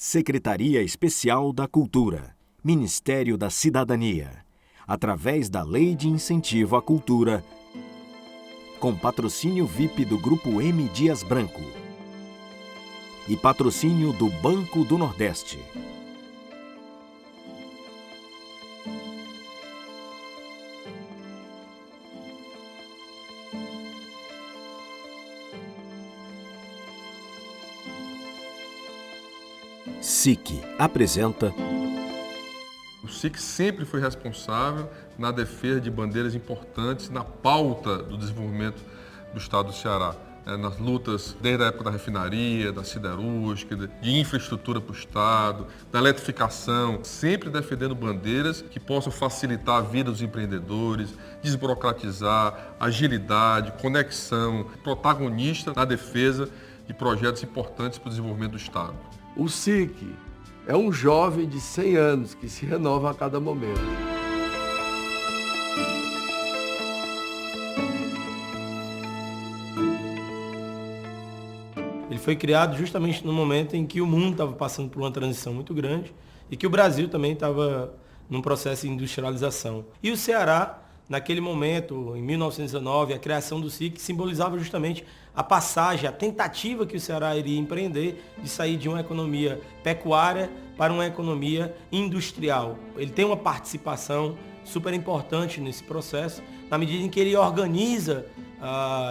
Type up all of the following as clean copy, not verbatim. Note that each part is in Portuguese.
Secretaria Especial da Cultura, Ministério da Cidadania, através da Lei de Incentivo à Cultura, com patrocínio VIP do Grupo M. Dias Branco e patrocínio do Banco do Nordeste. SIC apresenta... O SIC sempre foi responsável na defesa de bandeiras importantes na pauta do desenvolvimento do estado do Ceará. Nas lutas desde a época da refinaria, da siderúrgica, de infraestrutura para o estado, da eletrificação, sempre defendendo bandeiras que possam facilitar a vida dos empreendedores, desburocratizar, agilidade, conexão, protagonista na defesa de projetos importantes para o desenvolvimento do estado. O SIC é um jovem de 100 anos que se renova a cada momento. Ele foi criado justamente no momento em que o mundo estava passando por uma transição muito grande e que o Brasil também estava num processo de industrialização. E o Ceará, naquele momento, em 1919, a criação do SIC simbolizava justamente a passagem, a tentativa que o Ceará iria empreender de sair de uma economia pecuária para uma economia industrial. Ele tem uma participação super importante nesse processo, na medida em que ele organiza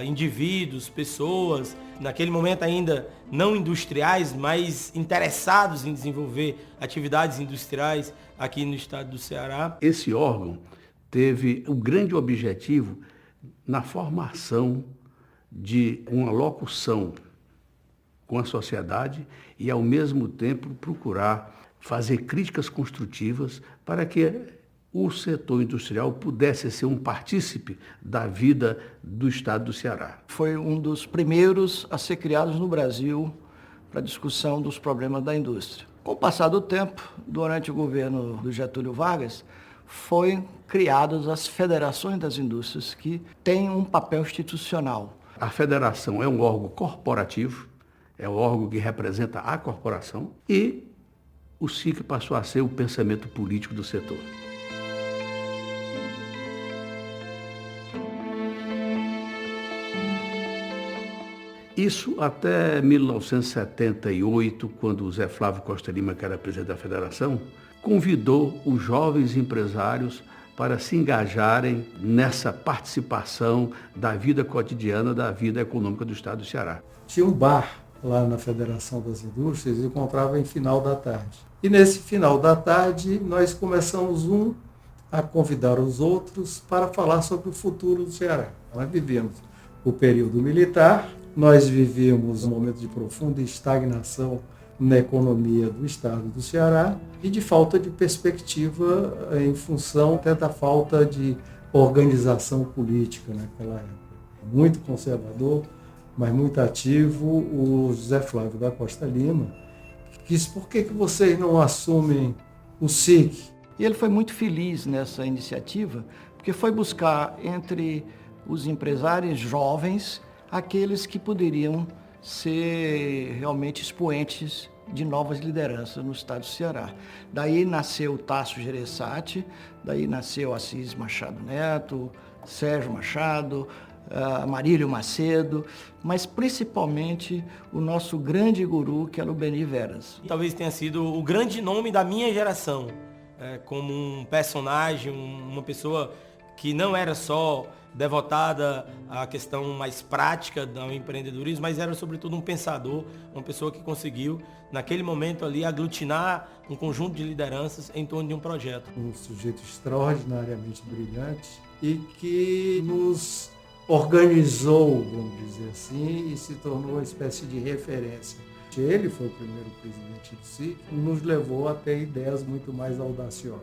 indivíduos, pessoas, naquele momento ainda não industriais, mas interessados em desenvolver atividades industriais aqui no estado do Ceará. Esse órgão teve o grande objetivo na formação de uma locução com a sociedade e, ao mesmo tempo, procurar fazer críticas construtivas para que o setor industrial pudesse ser um partícipe da vida do estado do Ceará. Foi um dos primeiros a ser criados no Brasil para discussão dos problemas da indústria. Com o passar do tempo, durante o governo do Getúlio Vargas, foram criadas as federações das indústrias, que têm um papel institucional. A federação é um órgão corporativo, é um órgão que representa a corporação, e o SIC passou a ser o pensamento político do setor. Isso até 1978, quando o Zé Flávio Costa Lima, que era presidente da federação, convidou os jovens empresários para se engajarem nessa participação da vida cotidiana, da vida econômica do estado do Ceará. Tinha um bar lá na Federação das Indústrias e encontrava em final da tarde. E nesse final da tarde nós começamos a convidar os outros para falar sobre o futuro do Ceará. Nós vivemos o período militar, nós vivíamos um momento de profunda estagnação na economia do estado do Ceará e de falta de perspectiva em função até da falta de organização política naquela época. Muito conservador, mas muito ativo, o Zé Flávio da Costa Lima disse: por que vocês não assumem o SIC? E ele foi muito feliz nessa iniciativa, porque foi buscar entre os empresários jovens aqueles que poderiam ser realmente expoentes de novas lideranças no estado do Ceará. Daí nasceu o Tasso Gereissati, daí nasceu Assis Machado Neto, Sérgio Machado, Marílio Macedo, mas principalmente o nosso grande guru, que era o Beni Veras. Talvez tenha sido o grande nome da minha geração, como um personagem, uma pessoa que não era só devotada à questão mais prática do empreendedorismo, mas era sobretudo um pensador, uma pessoa que conseguiu, naquele momento ali, aglutinar um conjunto de lideranças em torno de um projeto. Um sujeito extraordinariamente brilhante e que nos organizou, vamos dizer assim, e se tornou uma espécie de referência. Ele foi o primeiro presidente do SIC e nos levou a ter ideias muito mais audaciosas.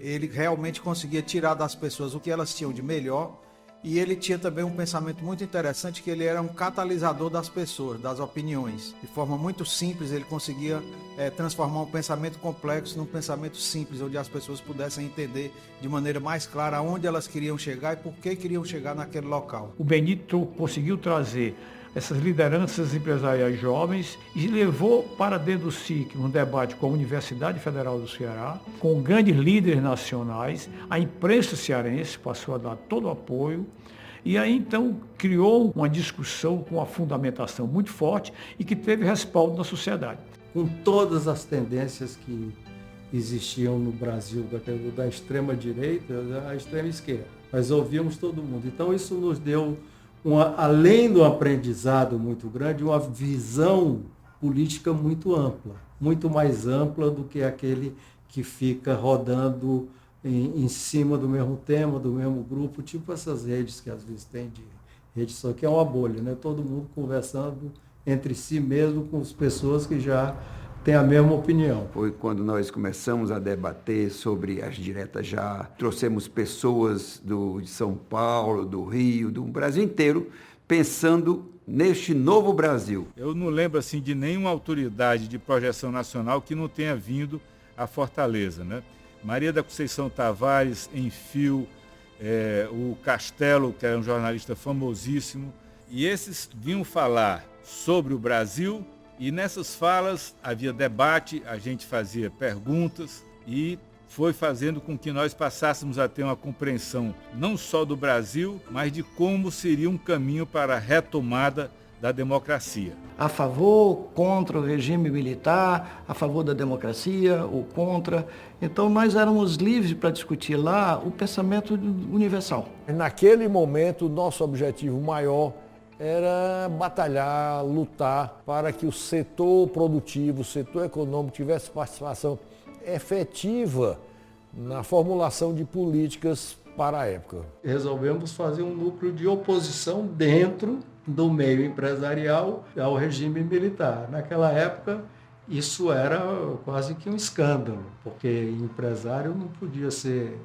Ele realmente conseguia tirar das pessoas o que elas tinham de melhor. E ele tinha também um pensamento muito interessante, que ele era um catalisador das pessoas, das opiniões. De forma muito simples, ele conseguia transformar um pensamento complexo num pensamento simples, onde as pessoas pudessem entender de maneira mais clara aonde elas queriam chegar e por que queriam chegar naquele local. O Benito conseguiu trazer essas lideranças empresariais jovens e levou para dentro do SIC um debate com a Universidade Federal do Ceará, com grandes líderes nacionais, a imprensa cearense passou a dar todo o apoio, e aí então criou uma discussão com uma fundamentação muito forte e que teve respaldo na sociedade. Com todas as tendências que existiam no Brasil, da extrema direita à extrema esquerda. Nós ouvimos todo mundo. Então isso nos deu, além do aprendizado muito grande, uma visão política muito ampla, muito mais ampla do que aquele que fica rodando em cima do mesmo tema, do mesmo grupo, tipo essas redes que às vezes tem de rede social, que é uma bolha, né? Todo mundo conversando entre si mesmo com as pessoas que já têm a mesma opinião. Foi quando nós começamos a debater sobre as diretas já, trouxemos pessoas de São Paulo, do Rio, do Brasil inteiro, pensando neste novo Brasil. Eu não lembro assim de nenhuma autoridade de projeção nacional que não tenha vindo a Fortaleza, né? Maria da Conceição Tavares, Enfio, o Castelo, que era um jornalista famosíssimo, e esses vinham falar sobre o Brasil, e nessas falas havia debate, a gente fazia perguntas e foi fazendo com que nós passássemos a ter uma compreensão não só do Brasil, mas de como seria um caminho para a retomada da democracia. A favor, contra o regime militar, a favor da democracia ou contra. Então nós éramos livres para discutir lá o pensamento universal. Naquele momento, o nosso objetivo maior era batalhar, lutar para que o setor produtivo, o setor econômico tivesse participação efetiva na formulação de políticas para a época. Resolvemos fazer um núcleo de oposição dentro do meio empresarial ao regime militar. Naquela época, isso era quase que um escândalo, porque empresário não podia ser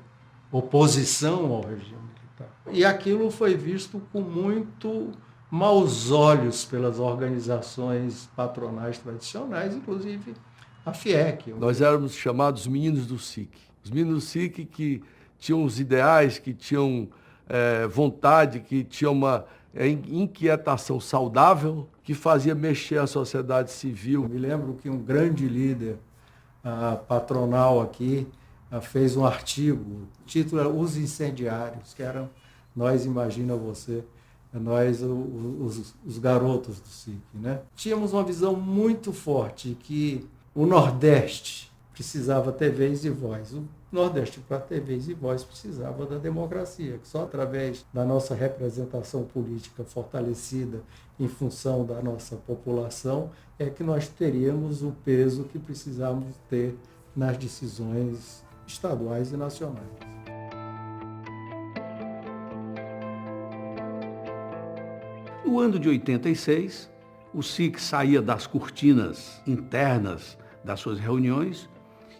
oposição ao regime militar. E aquilo foi visto com muito maus olhos pelas organizações patronais tradicionais, inclusive a FIEC. Nós éramos chamados meninos do SIC. Os meninos do SIC que tinham os ideais, que tinham vontade, que tinham uma inquietação saudável, que fazia mexer a sociedade civil. Eu me lembro que um grande líder patronal aqui fez um artigo, o título era Os Incendiários, que eram nós, imagina você, nós, os garotos do SIC, né? Tínhamos uma visão muito forte que o Nordeste precisava ter vez e voz. O Nordeste, para ter vez e voz, precisava da democracia, que só através da nossa representação política fortalecida em função da nossa população é que nós teríamos o peso que precisávamos ter nas decisões estaduais e nacionais. No ano de 86, o SIC saía das cortinas internas das suas reuniões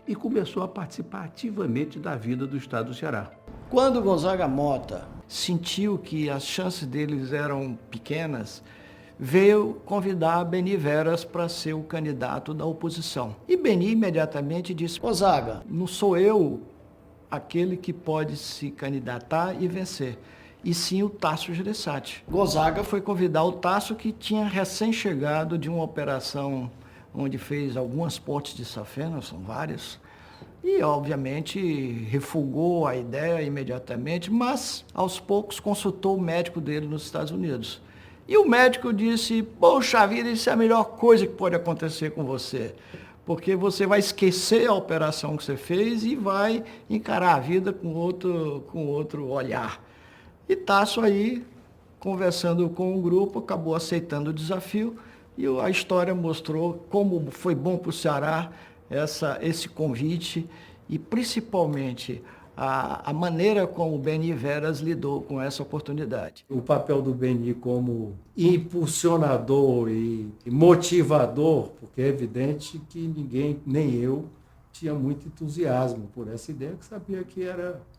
e começou a participar ativamente da vida do Estado do Ceará. Quando Gonzaga Mota sentiu que as chances deles eram pequenas, veio convidar Beni Veras para ser o candidato da oposição. E Beni imediatamente disse: Gonzaga, não sou eu aquele que pode se candidatar e vencer, e sim o Tasso Gereissati. Gonzaga foi convidar o Tasso, que tinha recém-chegado de uma operação onde fez algumas pontes de safena, são várias, e obviamente refugou a ideia imediatamente, mas aos poucos consultou o médico dele nos Estados Unidos. E o médico disse: poxa vida, isso é a melhor coisa que pode acontecer com você, porque você vai esquecer a operação que você fez e vai encarar a vida com outro olhar. E Tasso aí, conversando com o grupo, acabou aceitando o desafio, e a história mostrou como foi bom para o Ceará esse convite e principalmente a maneira como o Beni Veras lidou com essa oportunidade. O papel do Beni como impulsionador e motivador, porque é evidente que ninguém, nem eu, tinha muito entusiasmo por essa ideia, que sabia que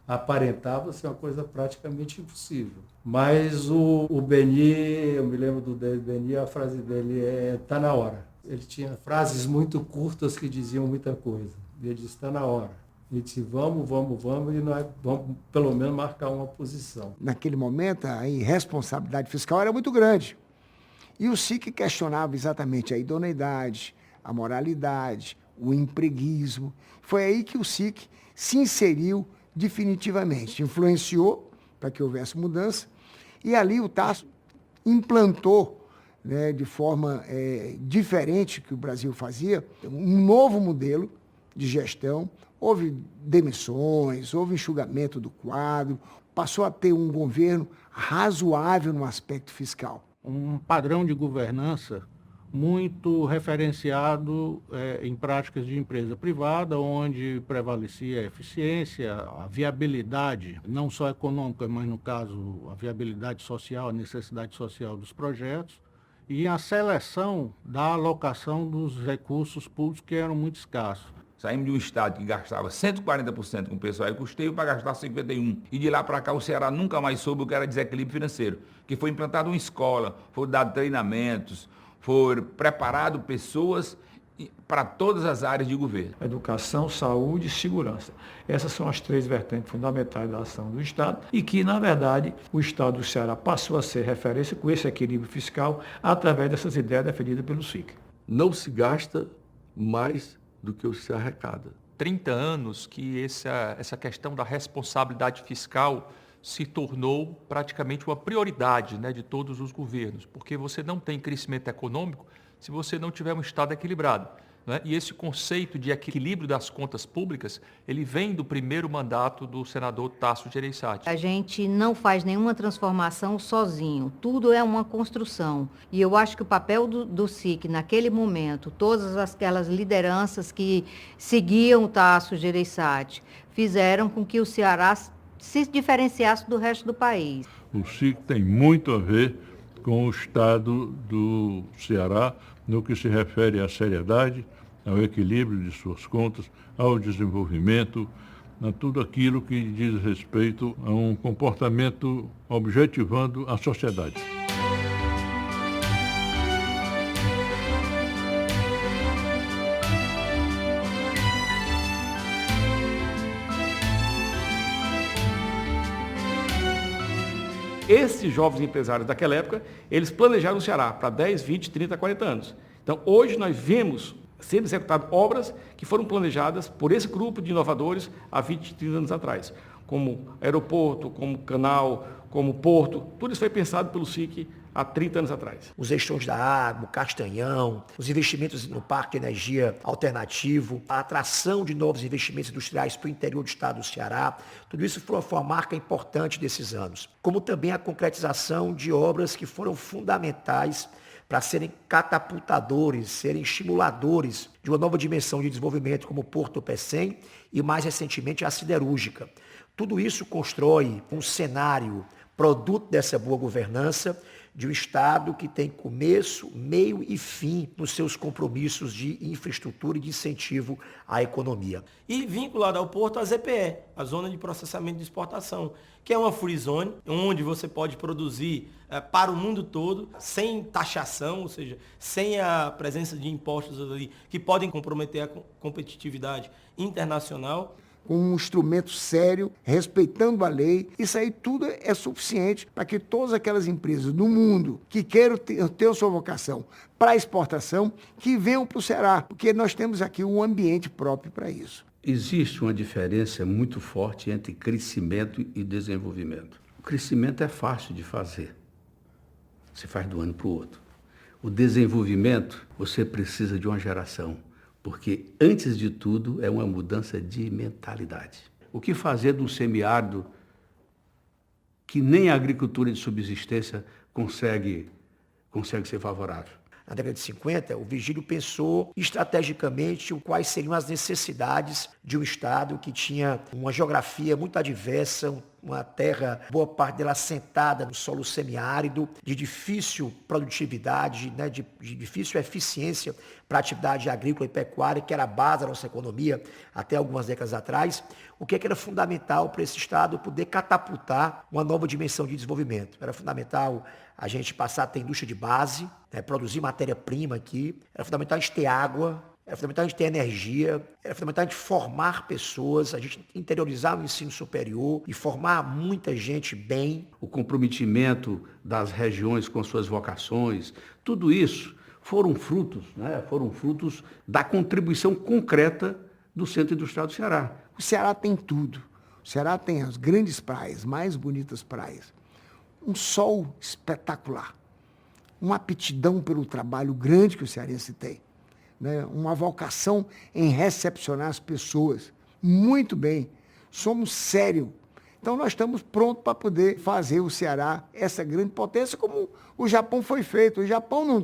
aparentava ser uma coisa praticamente impossível. Mas o Beni, eu me lembro do Beni, a frase dele tá na hora. Ele tinha frases muito curtas que diziam muita coisa. Ele disse: está na hora. Ele disse: vamos, e nós vamos pelo menos marcar uma posição. Naquele momento, a irresponsabilidade fiscal era muito grande. E o SIC questionava exatamente a idoneidade, a moralidade, o empreguismo. Foi aí que o SIC se inseriu definitivamente, influenciou para que houvesse mudança, e ali o Tasso implantou, né, de forma diferente que o Brasil fazia, um novo modelo de gestão. Houve demissões, houve enxugamento do quadro, passou a ter um governo razoável no aspecto fiscal. Um padrão de governança muito referenciado em práticas de empresa privada, onde prevalecia a eficiência, a viabilidade, não só econômica, mas no caso a viabilidade social, a necessidade social dos projetos, e a seleção da alocação dos recursos públicos que eram muito escassos. Saímos de um estado que gastava 140% com pessoal e custeio para gastar 51%. E de lá para cá o Ceará nunca mais soube o que era desequilíbrio financeiro. Que foi implantada uma escola, foram dados treinamentos, foram preparadas pessoas para todas as áreas de governo. Educação, saúde e segurança. Essas são as 3 vertentes fundamentais da ação do Estado e que, na verdade, o Estado do Ceará passou a ser referência com esse equilíbrio fiscal através dessas ideias defendidas pelo SIC. Não se gasta mais do que se arrecada. 30 anos que essa questão da responsabilidade fiscal se tornou praticamente uma prioridade, né, de todos os governos, porque você não tem crescimento econômico se você não tiver um Estado equilibrado, né? E esse conceito de equilíbrio das contas públicas, ele vem do primeiro mandato do senador Tasso Gereissati. A gente não faz nenhuma transformação sozinho, tudo é uma construção. E eu acho que o papel do SIC naquele momento, todas aquelas lideranças que seguiam o Tasso Gereissati, fizeram com que o Ceará se diferenciasse do resto do país. O SIC tem muito a ver com o estado do Ceará no que se refere à seriedade, ao equilíbrio de suas contas, ao desenvolvimento, a tudo aquilo que diz respeito a um comportamento objetivando a sociedade. Esses jovens empresários daquela época, eles planejaram o Ceará para 10, 20, 30, 40 anos. Então, hoje nós vemos sendo executadas obras que foram planejadas por esse grupo de inovadores há 20, 30 anos atrás, como aeroporto, como canal, como porto. Tudo isso foi pensado pelo SIC há 30 anos atrás. Os eixões da água, o Castanhão, os investimentos no Parque de Energia Alternativo, a atração de novos investimentos industriais para o interior do estado do Ceará, tudo isso foi uma marca importante desses anos. Como também a concretização de obras que foram fundamentais para serem catapultadores, serem estimuladores de uma nova dimensão de desenvolvimento, como o Porto Pecém e, mais recentemente, a siderúrgica. Tudo isso constrói um cenário, produto dessa boa governança, de um Estado que tem começo, meio e fim nos seus compromissos de infraestrutura e de incentivo à economia. E vinculado ao porto, a ZPE, a Zona de Processamento de Exportação, que é uma free zone, onde você pode produzir para o mundo todo, sem taxação, ou seja, sem a presença de impostos ali, que podem comprometer a competitividade internacional. Com um instrumento sério, respeitando a lei. Isso aí tudo é suficiente para que todas aquelas empresas do mundo que queiram ter a sua vocação para a exportação, que venham para o Ceará, porque nós temos aqui um ambiente próprio para isso. Existe uma diferença muito forte entre crescimento e desenvolvimento. O crescimento é fácil de fazer. Você faz de um ano para o outro. O desenvolvimento, você precisa de uma geração. Porque, antes de tudo, é uma mudança de mentalidade. O que fazer de um semiárido que nem a agricultura de subsistência consegue ser favorável? Na década de 50, o Vigílio pensou estrategicamente quais seriam as necessidades de um Estado que tinha uma geografia muito adversa, uma terra, boa parte dela assentada no solo semiárido, de difícil produtividade, né, de difícil eficiência para a atividade agrícola e pecuária, que era a base da nossa economia até algumas décadas atrás. O que era fundamental para esse Estado poder catapultar uma nova dimensão de desenvolvimento? Era fundamental a gente passar a ter indústria de base, né, produzir matéria-prima aqui, era fundamental a gente ter água, era fundamental a gente ter energia, era fundamental a gente formar pessoas, a gente interiorizar o ensino superior e formar muita gente bem. O comprometimento das regiões com suas vocações, tudo isso foram frutos da contribuição concreta do Centro Industrial do Ceará. O Ceará tem tudo. O Ceará tem as grandes praias, mais bonitas praias. Um sol espetacular. Uma aptidão pelo trabalho grande que o cearense tem. Né? Uma vocação em recepcionar as pessoas. Muito bem. Somos sérios. Então nós estamos prontos para poder fazer o Ceará essa grande potência como o Japão foi feito. O Japão não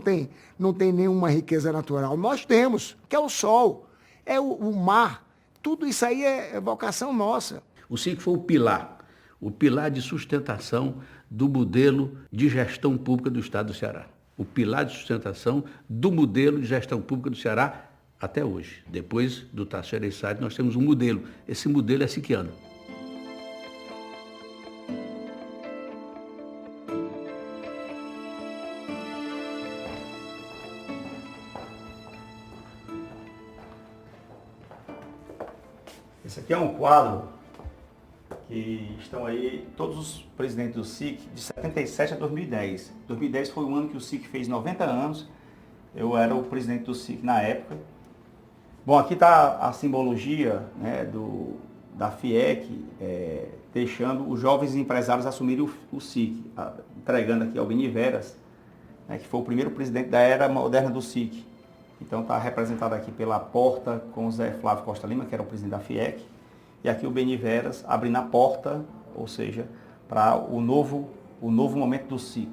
tem nenhuma riqueza natural. Nós temos, que é o sol, é o mar. Tudo isso aí é vocação nossa. O SIC foi o pilar de sustentação do modelo de gestão pública do Estado do Ceará. O pilar de sustentação do modelo de gestão pública do Ceará até hoje. Depois do Tasso Gereissati, nós temos um modelo. Esse modelo é siquiano. Esse aqui é um quadro que estão aí todos os presidentes do SIC de 77 a 2010. 2010 foi o ano que o SIC fez 90 anos. Eu era o presidente do SIC na época. Bom, aqui está a simbologia, né, da FIEC, deixando os jovens empresários assumirem o SIC, entregando aqui ao Beni Veras, né, que foi o primeiro presidente da era moderna do SIC. Então está representado aqui pela porta com o Zé Flávio Costa Lima, que era o presidente da FIEC, e aqui o Beni Veras abrindo a porta, ou seja, para o novo momento do SIC.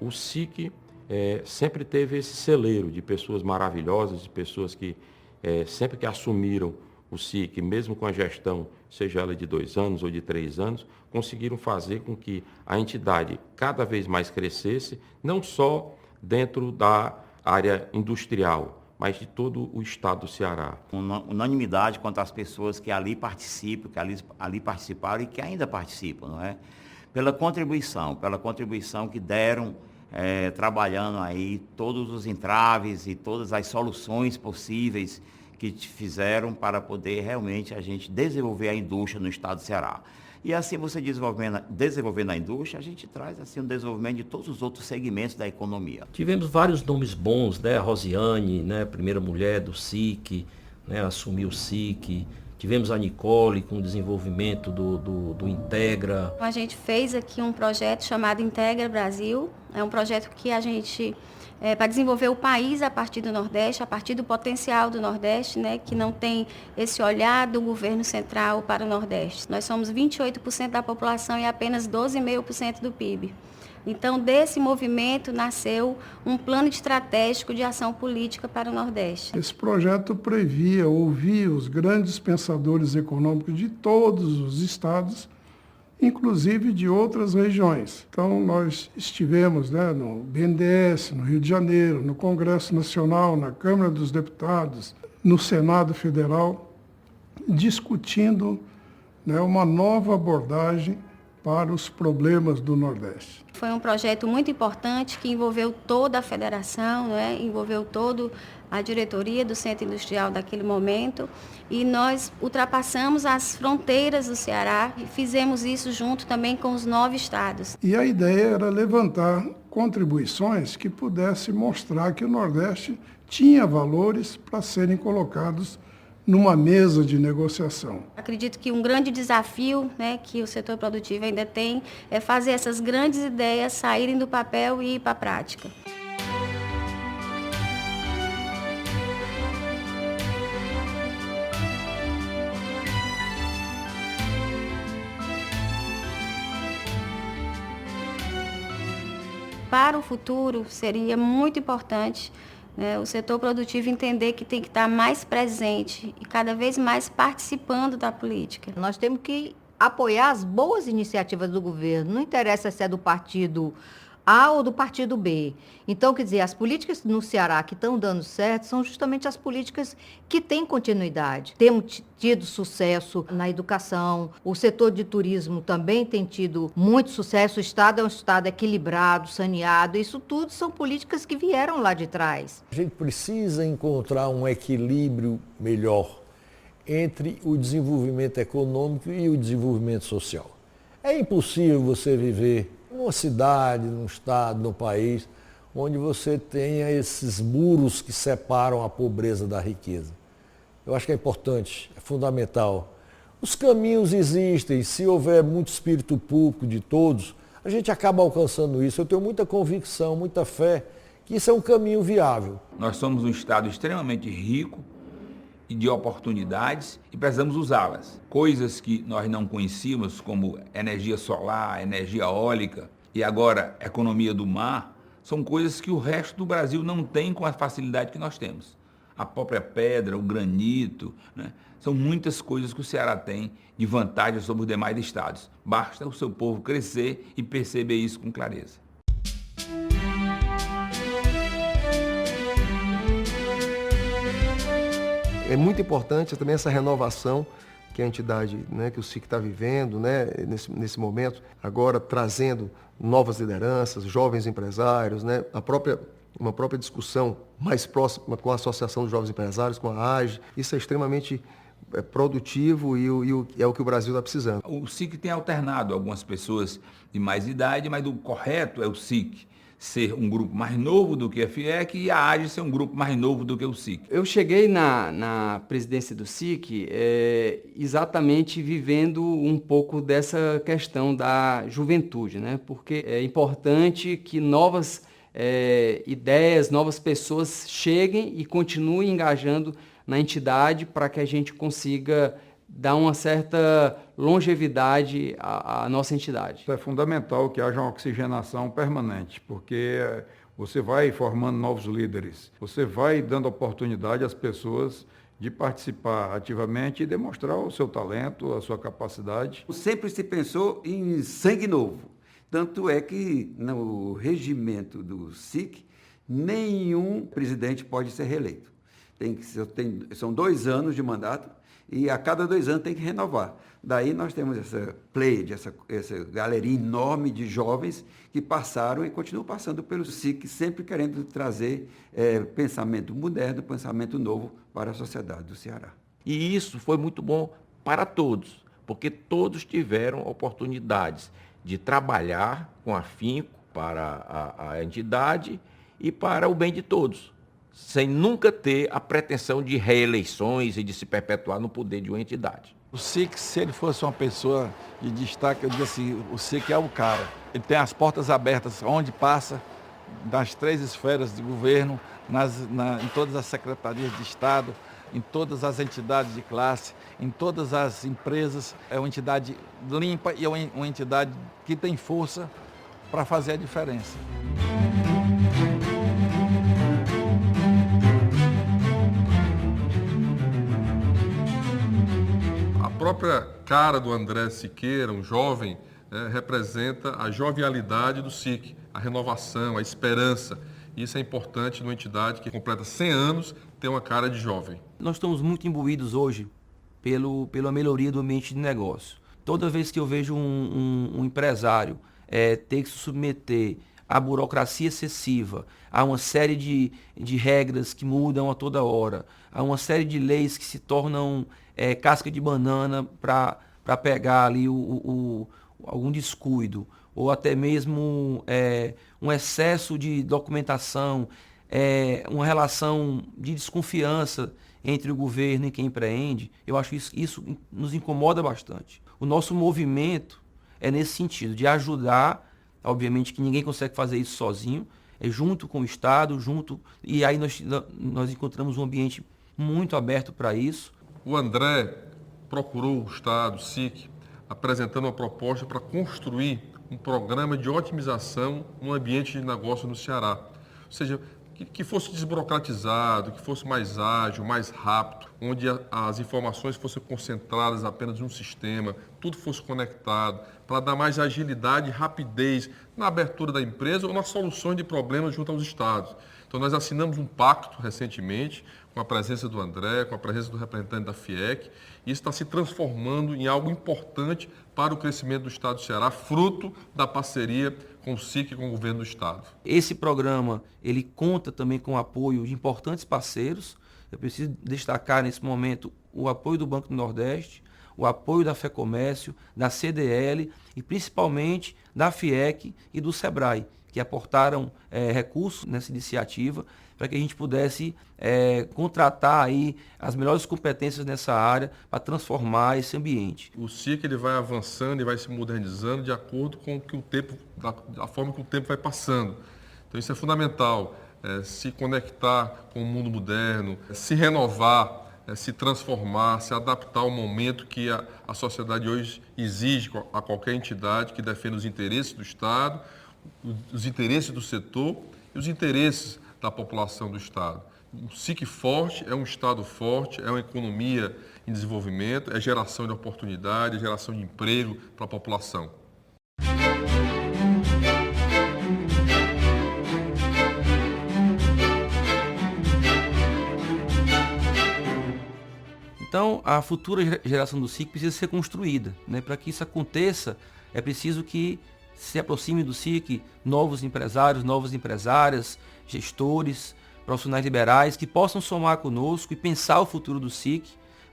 O SIC sempre teve esse celeiro de pessoas maravilhosas, de pessoas que sempre que assumiram o SIC, mesmo com a gestão, seja ela de 2 anos ou de 3 anos, conseguiram fazer com que a entidade cada vez mais crescesse, não só dentro da área industrial, mas de todo o estado do Ceará. Unanimidade quanto às pessoas que ali participam, que ali participaram e que ainda participam, não é? Pela contribuição que deram, trabalhando aí todos os entraves e todas as soluções possíveis que fizeram para poder realmente a gente desenvolver a indústria no estado do Ceará. E assim você desenvolvendo a indústria, a gente traz assim um desenvolvimento de todos os outros segmentos da economia. Tivemos vários nomes bons, né? A Rosiane, né? Primeira mulher do SIC, né? Assumiu o SIC. Tivemos a Nicole com o desenvolvimento do Integra. A gente fez aqui um projeto chamado Integra Brasil. É um projeto que a gente para desenvolver o país a partir do Nordeste, a partir do potencial do Nordeste, né, que não tem esse olhar do governo central para o Nordeste. Nós somos 28% da população e apenas 12,5% do PIB. Então, desse movimento nasceu um plano estratégico de ação política para o Nordeste. Esse projeto ouvia os grandes pensadores econômicos de todos os estados, inclusive de outras regiões. Então, nós estivemos, né, no BNDES, no Rio de Janeiro, no Congresso Nacional, na Câmara dos Deputados, no Senado Federal, discutindo, né, uma nova abordagem para os problemas do Nordeste. Foi um projeto muito importante que envolveu toda a federação, né? Envolveu toda a diretoria do Centro Industrial daquele momento e nós ultrapassamos as fronteiras do Ceará e fizemos isso junto também com os 9 estados. E a ideia era levantar contribuições que pudessem mostrar que o Nordeste tinha valores para serem colocados numa mesa de negociação. Acredito que um grande desafio, né, que o setor produtivo ainda tem é fazer essas grandes ideias saírem do papel e ir para a prática. Para o futuro, seria muito importante o setor produtivo entender que tem que estar mais presente e cada vez mais participando da política. Nós temos que apoiar as boas iniciativas do governo. Não interessa se é do partido A ou do partido B. Então, quer dizer, as políticas no Ceará que estão dando certo são justamente as políticas que têm continuidade. Temos tido sucesso na educação, o setor de turismo também tem tido muito sucesso, o Estado é um Estado equilibrado, saneado, isso tudo são políticas que vieram lá de trás. A gente precisa encontrar um equilíbrio melhor entre o desenvolvimento econômico e o desenvolvimento social. É impossível você viver numa cidade, num estado, num país, onde você tenha esses muros que separam a pobreza da riqueza. Eu acho que é importante, é fundamental. Os caminhos existem, se houver muito espírito público de todos, a gente acaba alcançando isso. Eu tenho muita convicção, muita fé que isso é um caminho viável. Nós somos um estado extremamente rico e de oportunidades e precisamos usá-las. Coisas que nós não conhecíamos, como energia solar, energia eólica e agora economia do mar, são coisas que o resto do Brasil não tem com a facilidade que nós temos. A própria pedra, o granito, né? São muitas coisas que o Ceará tem de vantagem sobre os demais estados. Basta o seu povo crescer e perceber isso com clareza. É muito importante também essa renovação que a entidade, né, que o SIC está vivendo, né, nesse momento, agora trazendo novas lideranças, jovens empresários, né, uma própria discussão mais próxima com a Associação dos Jovens Empresários, com a AGE. Isso é extremamente produtivo e é o que o Brasil está precisando. O SIC tem alternado algumas pessoas de mais idade, mas o correto é o SIC ser um grupo mais novo do que a FIEC e a AGE ser um grupo mais novo do que o SIC. Eu cheguei na presidência do SIC exatamente vivendo um pouco dessa questão da juventude, né? Porque é importante que novas ideias, novas pessoas cheguem e continuem engajando na entidade para que a gente consiga dar uma certa longevidade à nossa entidade. É fundamental que haja uma oxigenação permanente, porque você vai formando novos líderes, você vai dando oportunidade às pessoas de participar ativamente e demonstrar o seu talento, a sua capacidade. Sempre se pensou em sangue novo. Tanto é que no regimento do SIC, nenhum presidente pode ser reeleito. São 2 anos de mandato e a cada 2 anos tem que renovar. Daí nós temos essa pleiade, essa galeria enorme de jovens que passaram e continuam passando pelo SIC, sempre querendo trazer pensamento moderno, pensamento novo para a sociedade do Ceará. E isso foi muito bom para todos, porque todos tiveram oportunidades de trabalhar com afinco para a entidade e para o bem de todos, sem nunca ter a pretensão de reeleições e de se perpetuar no poder de uma entidade. O SIC, se ele fosse uma pessoa de destaque, eu digo assim, o SIC é o cara. Ele tem as portas abertas onde passa, nas 3 esferas de governo, em todas as secretarias de Estado, em todas as entidades de classe, em todas as empresas. É uma entidade limpa e é uma entidade que tem força para fazer a diferença. A própria cara do André Siqueira, um jovem, representa a jovialidade do SIC, a renovação, a esperança. Isso é importante numa entidade que completa 100 anos, ter uma cara de jovem. Nós estamos muito imbuídos hoje pela melhoria do ambiente de negócio. Toda vez que eu vejo um empresário ter que se submeter à burocracia excessiva, a uma série de regras que mudam a toda hora, a uma série de leis que se tornam casca de banana para pegar ali algum descuido, ou até mesmo um excesso de documentação, uma relação de desconfiança entre o governo e quem empreende, eu acho que isso nos incomoda bastante. O nosso movimento é nesse sentido, de ajudar, obviamente que ninguém consegue fazer isso sozinho, junto com o Estado, e aí nós encontramos um ambiente muito aberto para isso. O André procurou o Estado, o SIC, apresentando uma proposta para construir um programa de otimização no ambiente de negócio no Ceará. Ou seja, que fosse desburocratizado, que fosse mais ágil, mais rápido, onde as informações fossem concentradas apenas em um sistema, tudo fosse conectado, para dar mais agilidade e rapidez na abertura da empresa ou nas soluções de problemas junto aos estados. Então nós assinamos um pacto recentemente, com a presença do André, com a presença do representante da FIEC, e isso está se transformando em algo importante para o crescimento do estado do Ceará, fruto da parceria com o SIC e com o governo do estado. Esse programa, ele conta também com o apoio de importantes parceiros. Eu preciso destacar nesse momento o apoio do Banco do Nordeste, o apoio da FEComércio, da CDL e principalmente da FIEC e do SEBRAE, que aportaram recursos nessa iniciativa para que a gente pudesse contratar aí as melhores competências nessa área para transformar esse ambiente. O SIC ele vai avançando e vai se modernizando de acordo com que o tempo, da forma que o tempo vai passando. Então isso é fundamental, se conectar com o mundo moderno, se renovar, se transformar, se adaptar ao momento que a sociedade hoje exige a qualquer entidade que defenda os interesses do Estado, os interesses do setor e os interesses da população do Estado. Um SIC forte é um Estado forte, é uma economia em desenvolvimento, é geração de oportunidade, é geração de emprego para a população. Então, a futura geração do SIC precisa ser construída, né? Para que isso aconteça, é preciso que se aproxime do SIC novos empresários, novas empresárias, gestores, profissionais liberais que possam somar conosco e pensar o futuro do SIC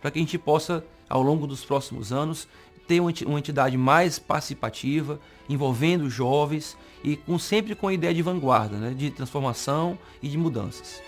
para que a gente possa, ao longo dos próximos anos, ter uma entidade mais participativa, envolvendo os jovens e sempre com a ideia de vanguarda, né, de transformação e de mudanças.